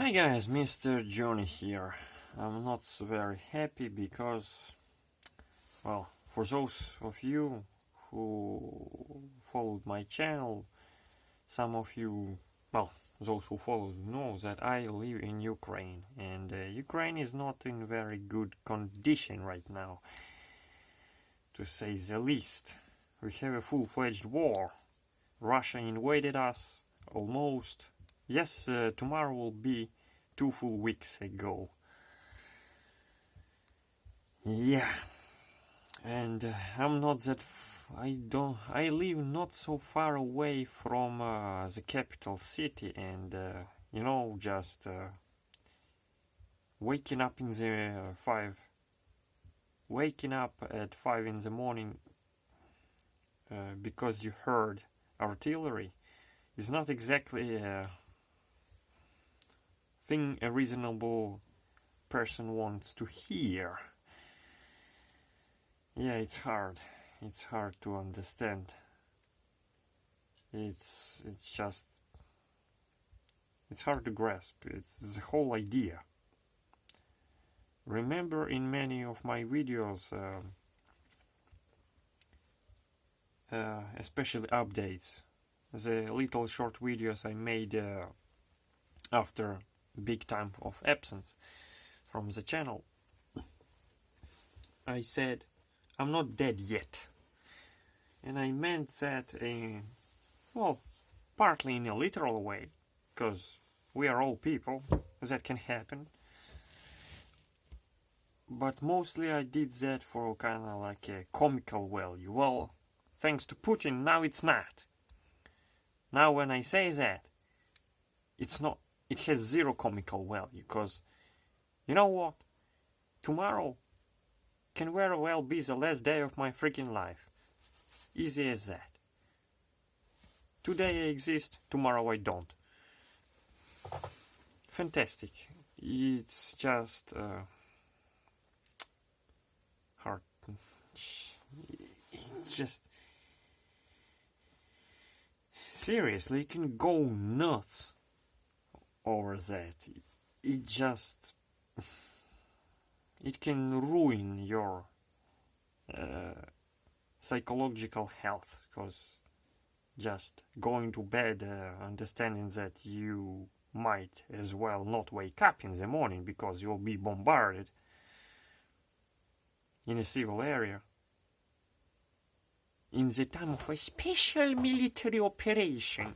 Hi guys, Mr. Johnny here. I'm not very happy because, well, for those of you who followed my channel, some of you, well, those who followed know that I live in Ukraine, and Ukraine is not in very good condition right now, to say the least. We have a full-fledged war. Russia invaded us almost. Yes, tomorrow will be 2 full weeks ago. Yeah, and I'm not that. I live not so far away from the capital city, and just waking up in the waking up at 5 in the morning because you heard artillery is not exactly a thing a reasonable person wants to hear. Yeah, it's hard. It's hard to understand. It's hard to grasp. It's the whole idea. Remember, in many of my videos, especially updates, the little short videos I made after big time of absence from the channel, I said I'm not dead yet, and I meant that partly in a literal way, because we are all people, that can happen, but mostly I did that for kind of like a comical value. Well, thanks to Putin, now it's not. Now when I say that, it's not. It has zero comical value, because you know what? Tomorrow can very well be the last day of my freaking life. Easy as that. Today I exist, tomorrow I don't. Fantastic. It's just hard. It's just seriously, you can go nuts over that. It can ruin your psychological health, because just going to bed understanding that you might as well not wake up in the morning because you'll be bombarded in a civil area in the time of a special military operation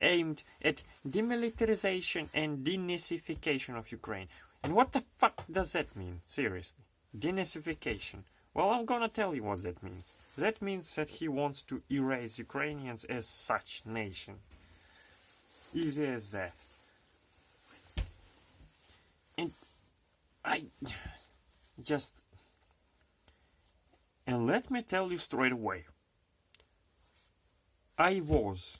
aimed at demilitarization and denazification of Ukraine. And what the fuck does that mean? Seriously. Denazification. Well, I'm gonna tell you what that means. That means that he wants to erase Ukrainians as such nation. Easy as that. And and let me tell you straight away. I was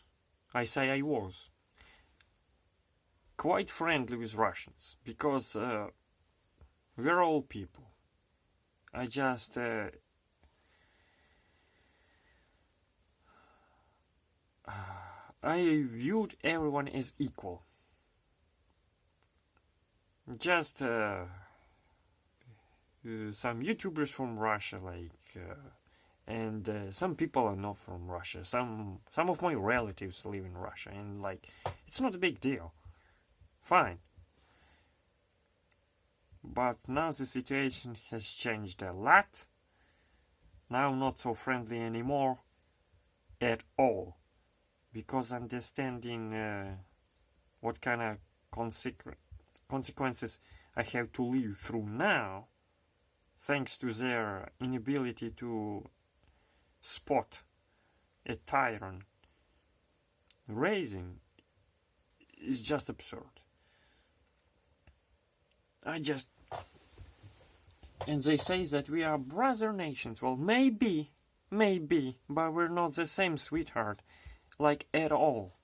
quite friendly with Russians, because we're all people. I viewed everyone as equal. Just some YouTubers from Russia, and some people are not from Russia. Some of my relatives live in Russia, and it's not a big deal. Fine. But now the situation has changed a lot. Now not so friendly anymore at all, because understanding what kind of consequences I have to live through now, thanks to their inability to spot a tyrant raising, is just absurd. And they say that we are brother nations. Well, maybe, but we're not the same, sweetheart, at all.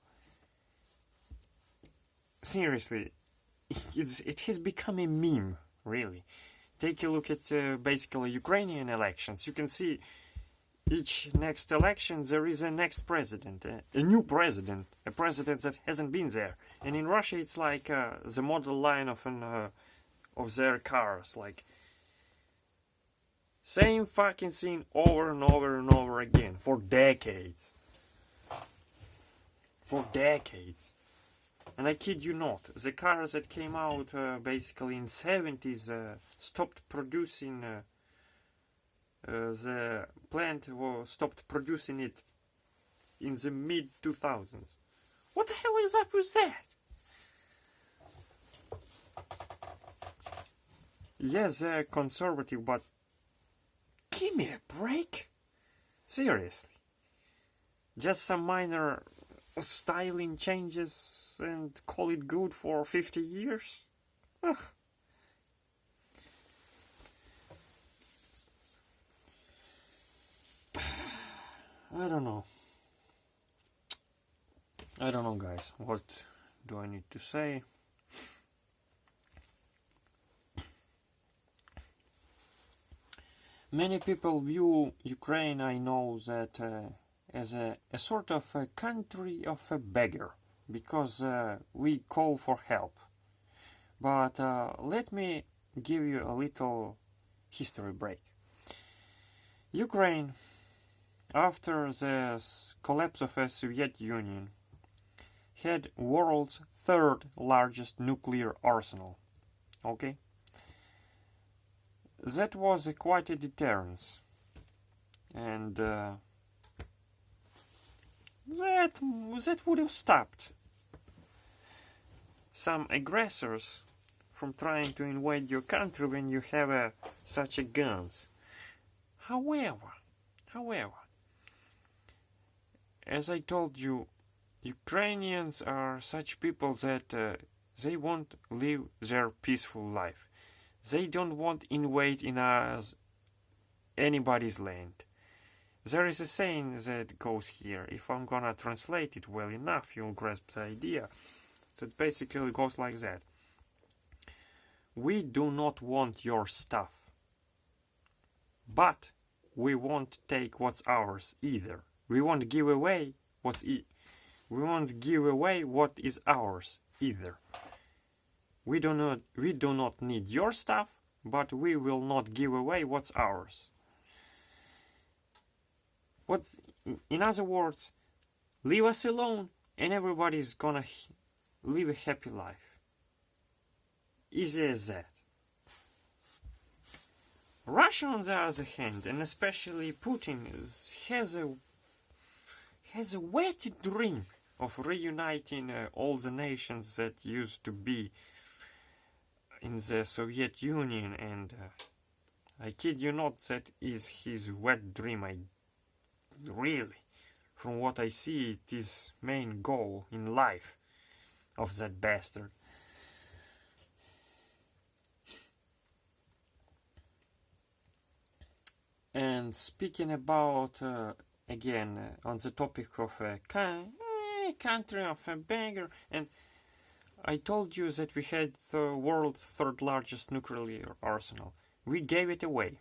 Seriously, it has become a meme, really. Take a look at basically Ukrainian elections. You can see each next election there is a next president, a new president, a president that hasn't been there. And in Russia it's like the model line of of their cars, like same fucking scene over and over and over again for decades. For decades. And I kid you not, the cars that came out basically in 70s stopped producing. The plant stopped producing it in the mid 2000s. What the hell is up with that? Yes, they're conservative, but give me a break. Seriously. Just some minor styling changes and call it good for 50 years? Ugh. I don't know. I don't know, guys. What do I need to say? Many people view Ukraine, I know, that as a sort of a country of a beggar, because we call for help. But let me give you a little history break. Ukraine, after the collapse of the Soviet Union, had world's third largest nuclear arsenal. Okay? That was quite a deterrence. And that would have stopped some aggressors from trying to invade your country when you have such guns. However, as I told you, Ukrainians are such people that they won't live their peaceful life. They don't want to invade in anybody's land. There is a saying that goes here. If I'm gonna translate it well enough, you'll grasp the idea. That basically goes like that. We do not want your stuff, but we won't take what's ours either. We won't give away what is ours either. We do not need your stuff, but we will not give away what's ours. In other words, leave us alone and everybody's gonna live a happy life. Easy as that. Russia, on the other hand, and especially Putin, has a wet dream of reuniting all the nations that used to be in the Soviet Union, and I kid you not, that is his wet dream. Really, from what I see, it is main goal in life of that bastard. And speaking about, again, on the topic of a country of a beggar, and I told you that we had the world's third largest nuclear arsenal. We gave it away.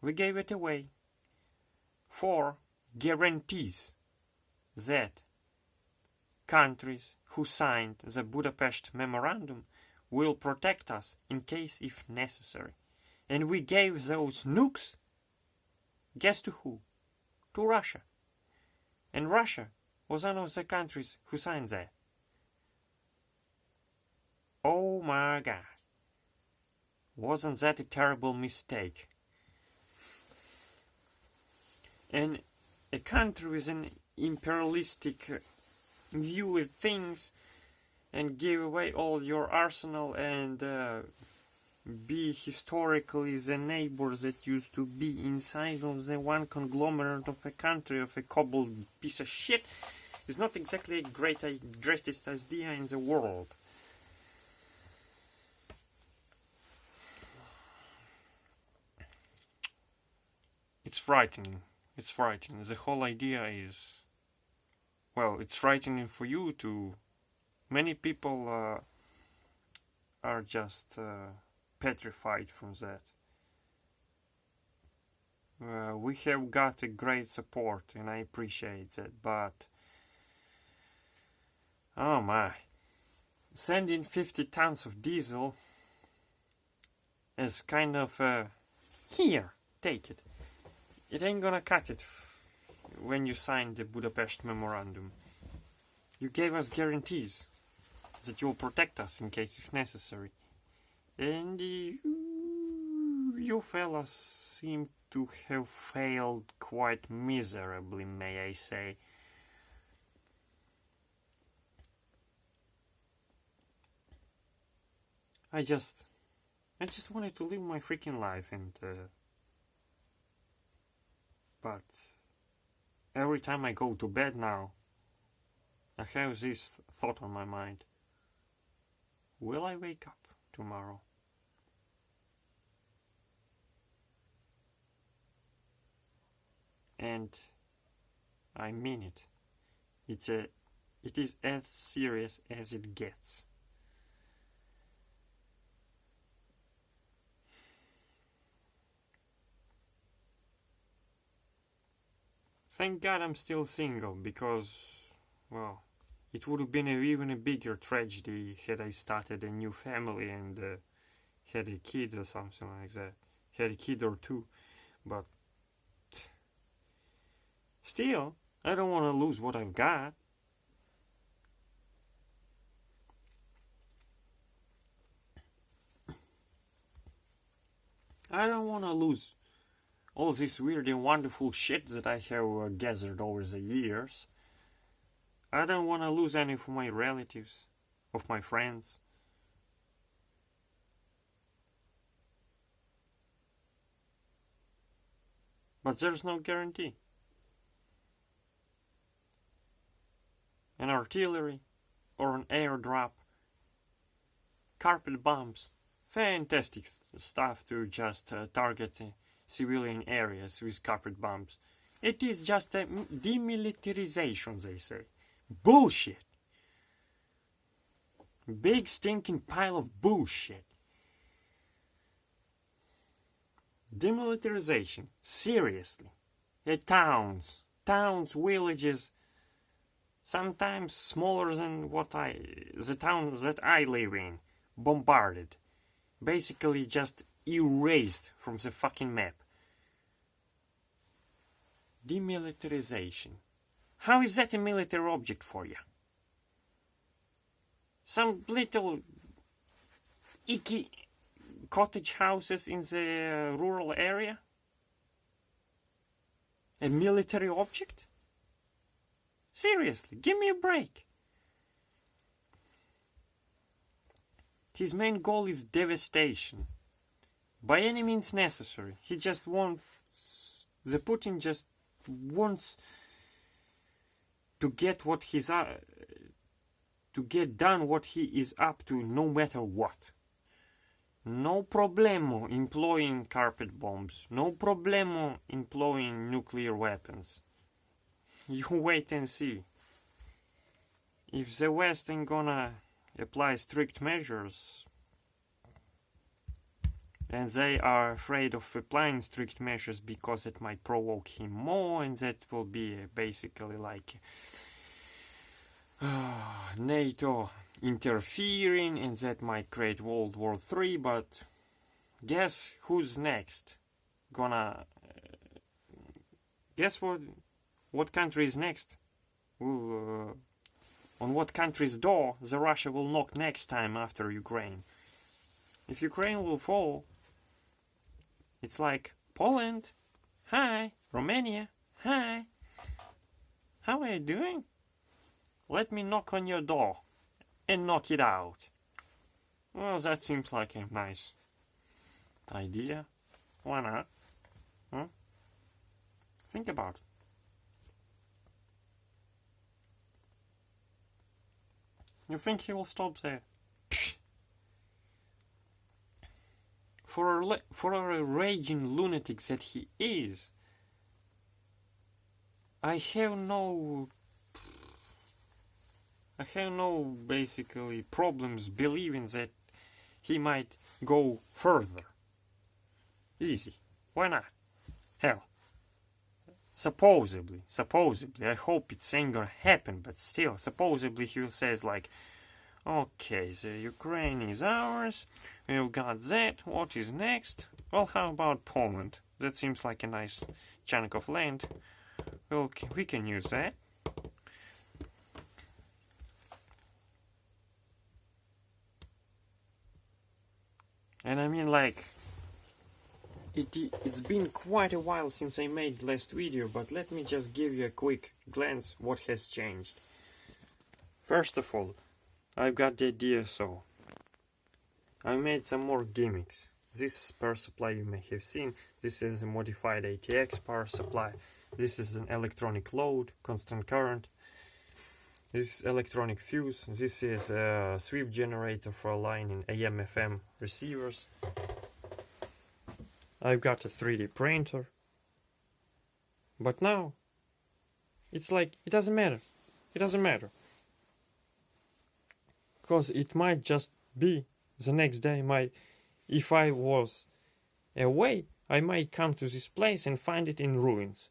We gave it away for guarantees that countries who signed the Budapest Memorandum will protect us in case if necessary. And we gave those nukes, guess to who? To Russia. And Russia was one of the countries who signed that. Oh my God. Wasn't that a terrible mistake? And a country with an imperialistic view of things and give away all your arsenal and be historically the neighbors that used to be inside of the one conglomerate of a country of a cobbled piece of shit is not exactly a greatest idea in the world. It's frightening. It's frightening. The whole idea is, well, it's frightening for you too. Many people are just petrified from that. We have got a great support, and I appreciate it, but oh my, sending 50 tons of diesel is kind of here, take it. It ain't gonna cut it when you signed the Budapest Memorandum. You gave us guarantees that you'll protect us in case if necessary. And you fellas seem to have failed quite miserably, may I say. I just wanted to live my freaking life, and but every time I go to bed now, I have this thought on my mind. Will I wake up tomorrow? And I mean it. It is as serious as it gets. Thank God I'm still single, because, well, it would have been even a bigger tragedy had I started a new family and had a kid or something like that. Had a kid or two, but still, I don't want to lose what I've got. I don't want to lose all this weird and wonderful shit that I have gathered over the years. I don't want to lose any of my relatives, of my friends. But there's no guarantee. An artillery or an airdrop, carpet bombs, fantastic stuff to just target civilian areas with carpet bombs. It is just a demilitarization, they say. Bullshit. Big stinking pile of bullshit. Demilitarization. Seriously. Towns, villages, sometimes smaller than the towns that I live in, bombarded. Basically just erased from the fucking map. Demilitarization. How is that a military object for you? Some little icky cottage houses in the rural area? A military object? Seriously, give me a break. His main goal is devastation. By any means necessary. He just wants... The Putin just wants to get what he's... to get done what he is up to, no matter what. No problemo employing carpet bombs. No problemo employing nuclear weapons. You wait and see. If the West ain't gonna apply strict measures, and they are afraid of applying strict measures because it might provoke him more, and that will be basically like NATO interfering, and that might create World War III. But guess who's next? Guess what country is next? On what country's door the Russia will knock next time after Ukraine? If Ukraine will fall, it's like Poland, hi, Romania, hi, how are you doing? Let me knock on your door and knock it out. Well, that seems like a nice idea. Why not? Huh? Think about it. You think he will stop there? For a raging lunatic that he is, I have no basically problems believing that he might go further. Easy. Why not? hell, supposedly, I hope it's ain't gonna happen, but still, supposedly he says like, okay, the Ukraine is ours, we've got that, what is next? Well, how about Poland? That seems like a nice chunk of land. Well, we can use that. And I mean, like, it's been quite a while since I made last video, but let me just give you a quick glance what has changed. First of all, I've got the DSO. I made some more gimmicks. This power supply you may have seen. This is a modified ATX power supply. This is an electronic load, constant current. This is electronic fuse. This is a sweep generator for aligning AM/FM receivers. I've got a 3D printer. But now, it's like, it doesn't matter. It doesn't matter. Because it might just be the next day, if I was away, I might come to this place and find it in ruins.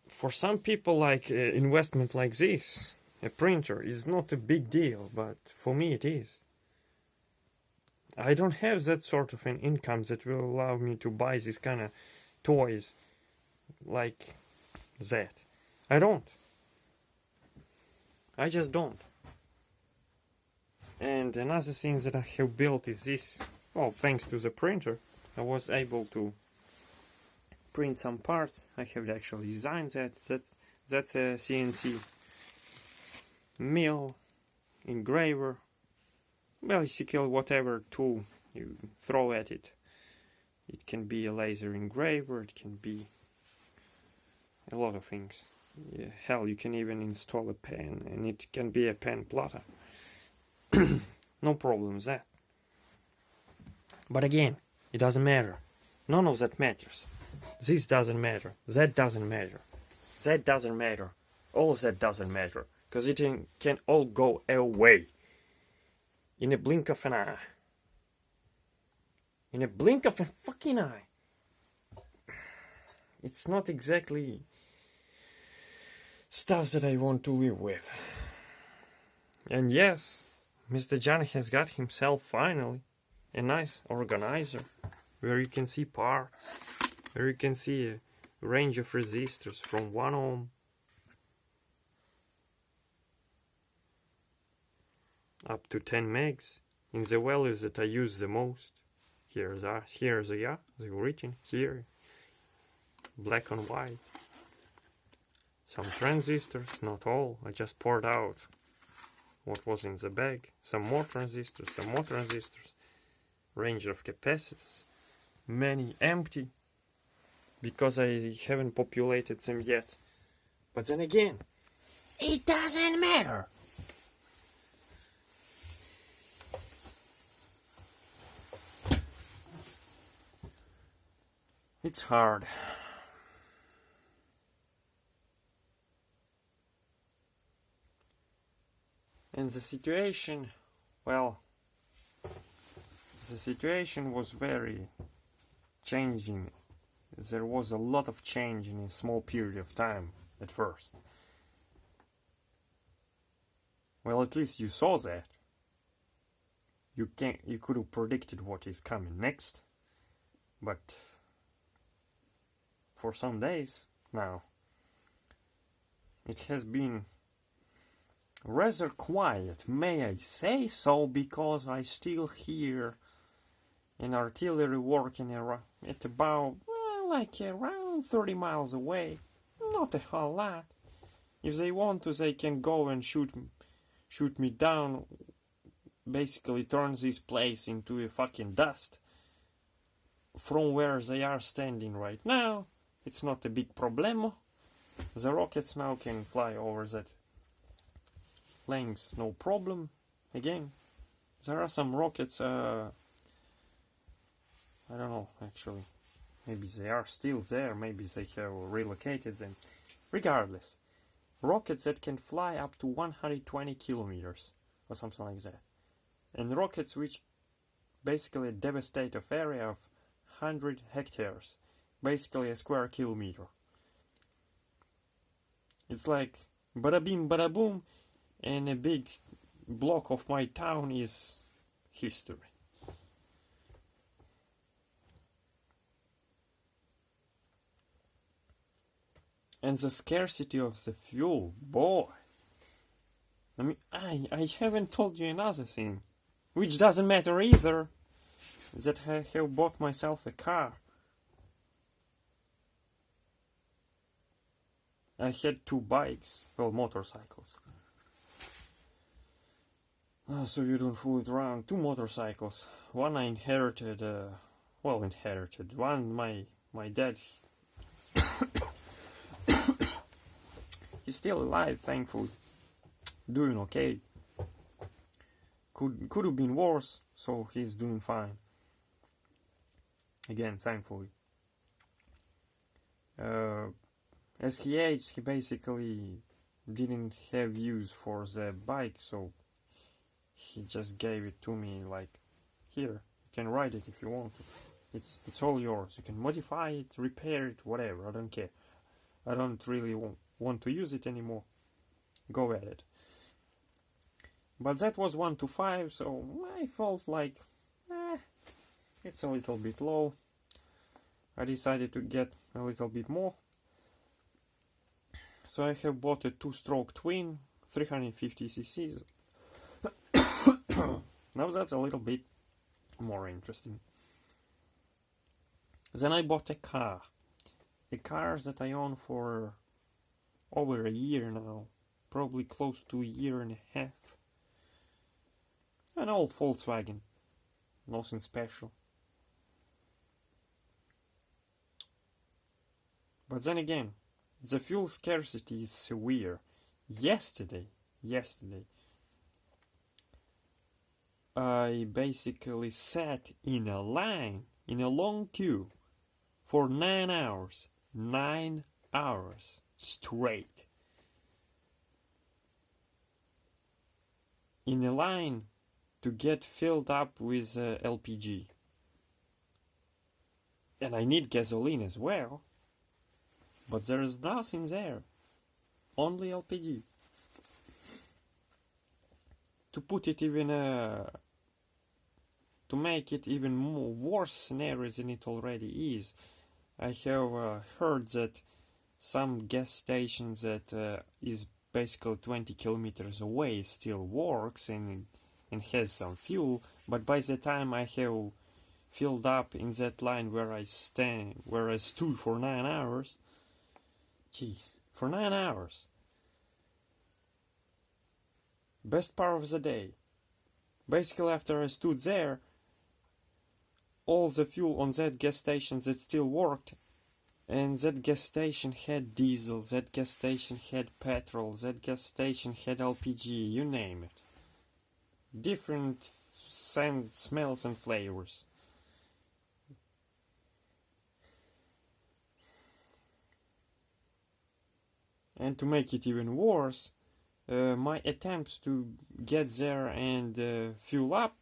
For some people, like investment like this, a printer is not a big deal, but for me it is. I don't have that sort of an income that will allow me to buy this kind of toys like that. I don't. I just don't. And another thing that I have built is this. Well, thanks to the printer, I was able to print some parts. I have actually designed that. That's a CNC mill, engraver, basically whatever tool you throw at it. It can be a laser engraver, it can be a lot of things. Yeah, hell, you can even install a pen, and it can be a pen plotter. No problem with that. But again, it doesn't matter. None of that matters. This doesn't matter. That doesn't matter. That doesn't matter. All of that doesn't matter. Because it can all go away. In a blink of an eye. In a blink of a fucking eye. It's not exactly stuff that I want to live with. And yes, Mr. John has got himself finally a nice organizer where you can see parts, where you can see a range of resistors from 1 ohm up to 10 megs in the values that I use the most. Here they are, they're written here, black and white. Some transistors, not all. I just poured out what was in the bag. Some more transistors, range of capacitors, many empty, because I haven't populated them yet. But then again, it doesn't matter. It's hard. And the situation, well, the situation was very changing. There was a lot of change in a small period of time at first. Well, at least you saw that. You could have predicted what is coming next. But for some days now, it has been rather quiet, may I say so, because I still hear an artillery working at about, well, like around 30 miles away. Not a whole lot. If they want to, they can go and shoot me down, basically turn this place into a fucking dust. From where they are standing right now, it's not a big problemo. The rockets now can fly over that length, no problem. Again, there are some rockets, I don't know, actually. Maybe they are still there, maybe they have relocated them. Regardless, rockets that can fly up to 120 kilometers, or something like that. And rockets which basically a devastated area of 100 hectares, basically a square kilometer. It's like bada bing bada boom, and a big block of my town is history. And the scarcity of the fuel, boy. I mean, I haven't told you another thing, which doesn't matter either, that I have bought myself a car. I had 2 bikes, well, motorcycles. So you don't fool it around. 2 motorcycles. One I inherited, One my dad, he's still alive, thankfully. Doing okay. Could have been worse, so he's doing fine. Again, thankfully. As he aged, he basically didn't have use for the bike, so he just gave it to me like, here, you can ride it if you want. It's all yours. You can modify it, repair it, whatever, I don't care. I don't really want to use it anymore. Go at it. But that was 1 to 5, so I felt like, it's a little bit low. I decided to get a little bit more. So I have bought a 2-stroke twin, 350 cc's. Now that's a little bit more interesting. Then I bought a car. A car that I own for over a year now. Probably close to a year and a half. An old Volkswagen. Nothing special. But then again, the fuel scarcity is severe. Yesterday, I basically sat in a line, in a long queue, for 9 hours. 9 hours straight. In a line to get filled up with LPG. And I need gasoline as well. But there is nothing there. Only LPG. To put it even to make it even more worse scenario than it already is, I have heard that some gas stations that is basically 20 kilometers away still works and has some fuel, but by the time I have filled up in that line where I stood for 9 hours, for 9 hours, best part of the day, basically after I stood there, all the fuel on that gas station that still worked, and that gas station had diesel, that gas station had petrol, that gas station had LPG, you name it. Different scents, smells and flavors. And to make it even worse, my attempts to get there and fuel up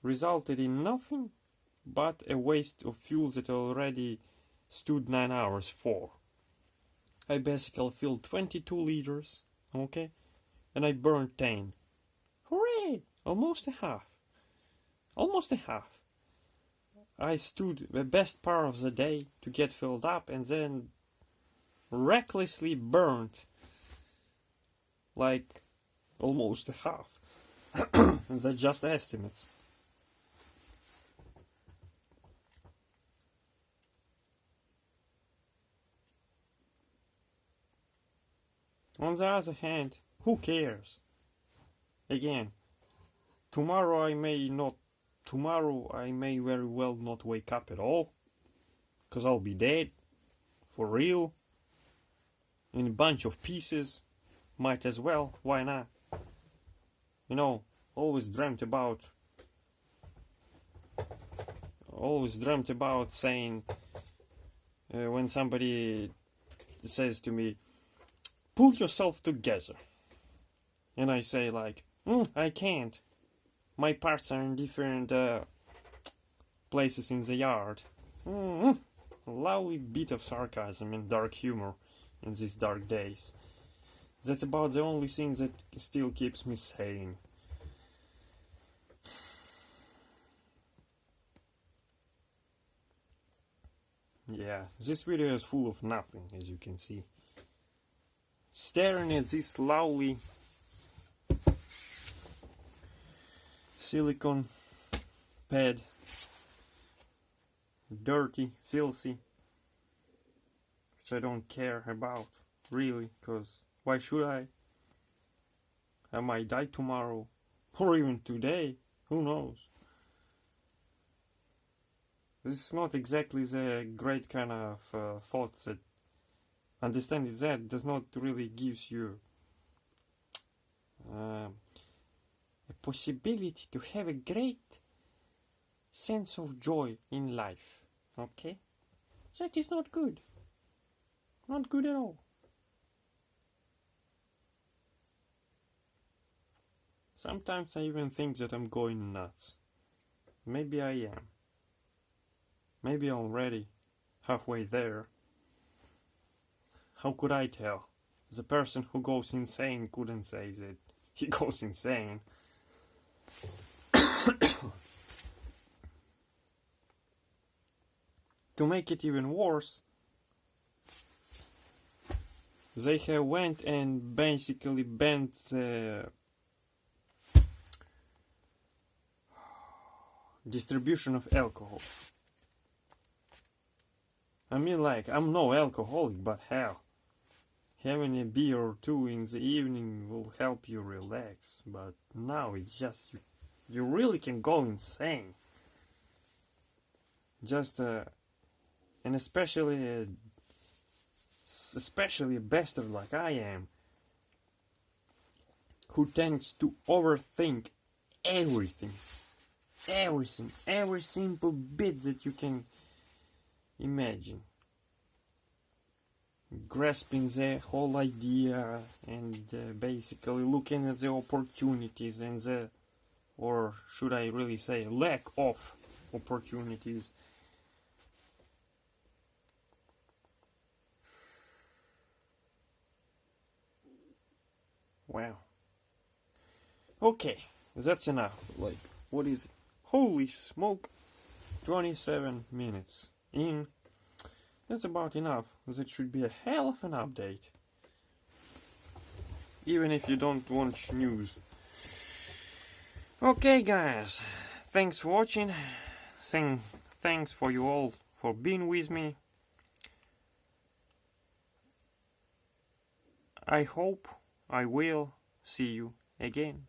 resulted in nothing but a waste of fuel that I already stood 9 hours for. I basically filled 22 liters, okay, and I burned 10. Hooray! Almost a half. Almost a half. I stood the best part of the day to get filled up and then recklessly burned like almost a half. And that's just estimates. On the other hand, who cares? Again, tomorrow I may very well not wake up at all, because I'll be dead, for real, in a bunch of pieces. Might as well, why not? You know, always dreamt about saying, when somebody says to me, pull yourself together. And I say like, I can't. my parts are in different places in the yard. Lovely bit of sarcasm and dark humor in these dark days. That's about the only thing that still keeps me sane. Yeah, this video is full of nothing, as you can see. Staring at this lovely silicone pad, dirty, filthy, which I don't care about, really, because why should I? I might die tomorrow, or even today, who knows? This is not exactly the great kind of thoughts that understanding that does not really gives you a possibility to have a great sense of joy in life. Okay? That is not good. Not good at all. Sometimes I even think that I'm going nuts. Maybe I am. Maybe already halfway there. How could I tell? The person who goes insane couldn't say that he goes insane. To make it even worse, they have went and basically banned the distribution of alcohol. I mean, like, I'm no alcoholic, but hell, having a beer or two in the evening will help you relax. But now it's just, you really can go insane. Just, and especially a bastard like I am, who tends to overthink everything, every simple bit that you can imagine, grasping the whole idea and basically looking at the opportunities and the, or should I really say, lack of opportunities. Wow. Okay, that's enough. Like, what is it? Holy smoke! 27 minutes in. That's about enough. That should be a hell of an update. Even if you don't watch news. Okay, guys. Thanks for watching. Thanks for you all for being with me. I hope I will see you again.